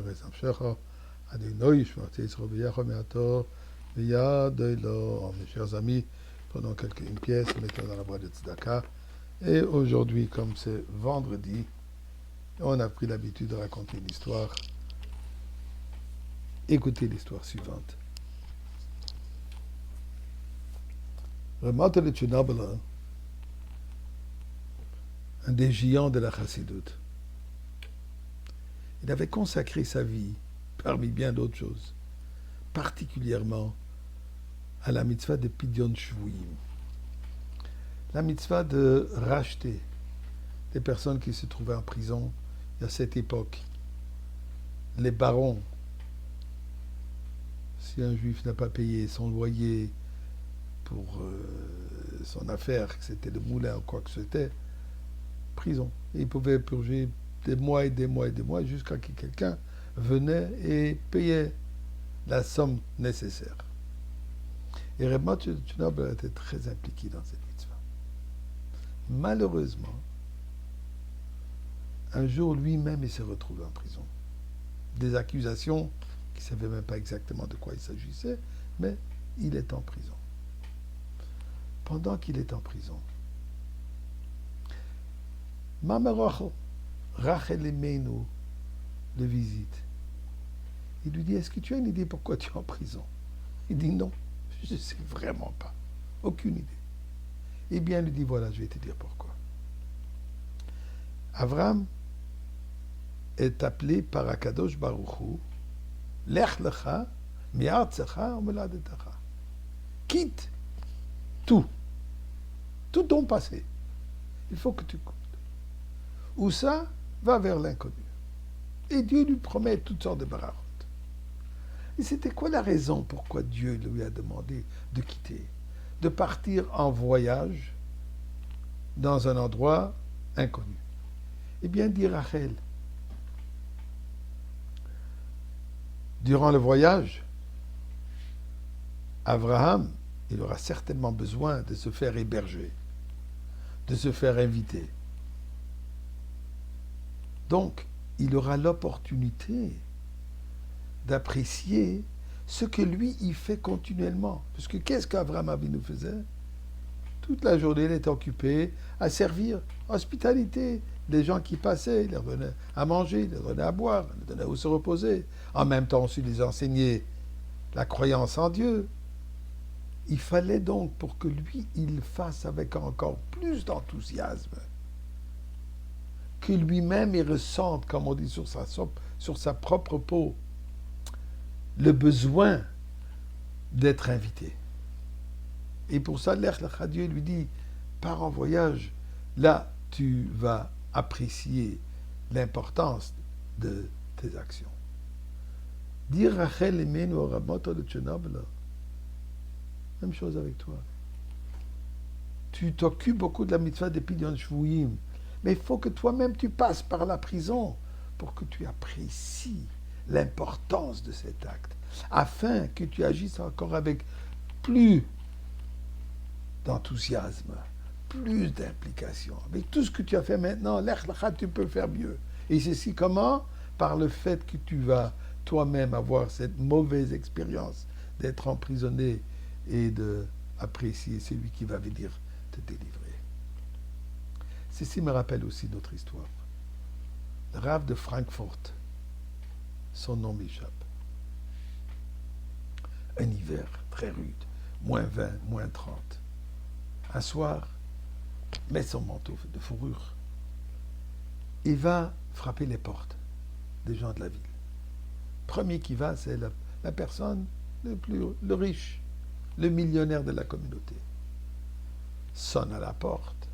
Meres Nafshecha, Adonai Shmarti Yisro B'Yacha Me'ator, B'Yad Elohim. Mes chers amis, prenons une pièce, mettons dans la boîte de tzedaka. Et aujourd'hui, comme c'est vendredi, on a pris l'habitude de raconter une histoire. Écoutez l'histoire suivante. Ramat de Tchernobyle, un des géants de la Chassidoute, il avait consacré sa vie, parmi bien d'autres choses, particulièrement à la mitzvah de Pidyon Shvuyim, la mitzvah de racheter des personnes qui se trouvaient en prison à cette époque. Les barons, si un juif n'a pas payé son loyer pour son affaire, que c'était le moulin ou quoi que c'était, prison. Et il pouvait purger des mois et des mois et des mois jusqu'à ce que quelqu'un venait et payait la somme nécessaire. Et Ramat de Tchernobyle était très impliqué dans cette mitzvah. Malheureusement, un jour lui-même il s'est retrouvé en prison. Des accusations qu'il ne savait même pas exactement de quoi il s'agissait, mais il est en prison. Pendant qu'il est en prison, Mama Rachel Emenu le visite. Il lui dit, est-ce que tu as une idée pourquoi tu es en prison? Il dit, non, je ne sais vraiment pas. Aucune idée. Eh bien, il lui dit, voilà, je vais te dire pourquoi. Avram est appelé par Akadosh Baruch Hu, Lech lecha, mi'artzecha, u'moladetecha. Quitte tout ton passé. Il faut que tu quittes. Ou ça va vers l'inconnu. Et Dieu lui promet toutes sortes de bararot. Et c'était quoi la raison pourquoi Dieu lui a demandé de quitter? De partir en voyage dans un endroit inconnu. Eh bien, dit Rachel, durant le voyage, Abraham, il aura certainement besoin de se faire héberger, de se faire inviter. Donc, il aura l'opportunité d'apprécier ce que lui, il fait continuellement. Parce que qu'est-ce qu'Abraham Avinu faisait? Toute la journée, il était occupé à servir, hospitalité. Les gens qui passaient, il leur donnait à manger, il leur donnait à boire, il leur donnait où se reposer. En même temps, aussi, il les enseignait la croyance en Dieu. Il fallait donc, pour que lui, il fasse avec encore plus d'enthousiasme, que lui-même, il ressente, comme on dit sur sa propre peau, le besoin d'être invité. Et pour ça, Lech lecha, Dieu lui dit, pars en voyage, là, tu vas apprécier l'importance de tes actions. Dire Rachel Emenu Ramat de Tchernobyle, même chose avec toi. Tu t'occupes beaucoup de la mitzvah de Pidyon Shvuyim, mais il faut que toi-même tu passes par la prison pour que tu apprécies l'importance de cet acte, afin que tu agisses encore avec plus d'enthousiasme, plus d'implication. Avec tout ce que tu as fait maintenant, Lech lecha, tu peux faire mieux. Et ceci comment? Par le fait que tu vas toi-même avoir cette mauvaise expérience d'être emprisonné et d'apprécier celui qui va venir te délivrer. Ceci me rappelle aussi notre histoire. Le Rav de Francfort, son nom m'échappe. Un hiver très rude, moins 20, moins 30. Un soir, met son manteau de fourrure. Il va frapper les portes des gens de la ville. Premier qui va, c'est la personne le riche, le millionnaire de la communauté. Sonne à la porte.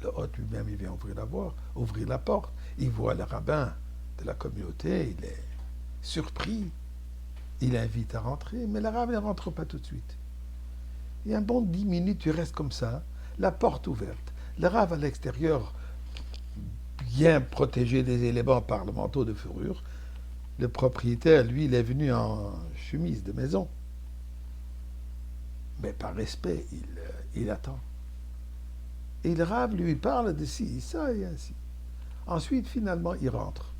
Le hôte lui-même, il vient ouvrir la porte. Il voit le rabbin de la communauté, il est surpris. Il invite à rentrer, mais le rabbin ne rentre pas tout de suite. Et un bon 10 minutes, tu restes comme ça, la porte ouverte. Le rabbin à l'extérieur, bien protégé des éléments par le manteau de fourrure. Le propriétaire, lui, il est venu en chemise de maison. Mais par respect, il attend. Et le Rav lui parle de ci, ça et ainsi. Ensuite, finalement, il rentre.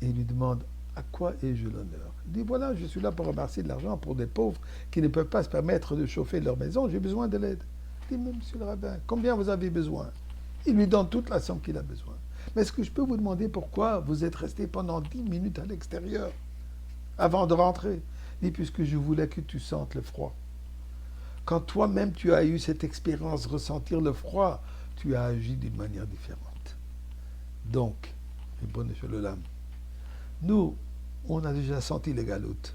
Et il lui demande, à quoi ai-je l'honneur? Il dit, voilà, je suis là pour ramasser de l'argent pour des pauvres qui ne peuvent pas se permettre de chauffer leur maison, j'ai besoin de l'aide. Il dit, mais monsieur le rabbin, combien vous avez besoin? Il lui donne toute la somme qu'il a besoin. Mais est-ce que je peux vous demander pourquoi vous êtes resté pendant 10 minutes à l'extérieur avant de rentrer? Il dit, puisque je voulais que tu sentes le froid. Quand toi-même tu as eu cette expérience, ressentir le froid, tu as agi d'une manière différente. Donc, nous, on a déjà senti les galoutes.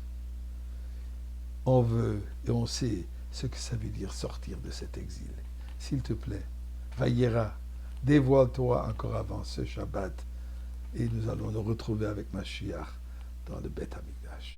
On veut et on sait ce que ça veut dire sortir de cet exil. S'il te plaît, Vaïera, dévoile-toi encore avant ce Shabbat et nous allons nous retrouver avec Mashiach dans le Beth Amikdash.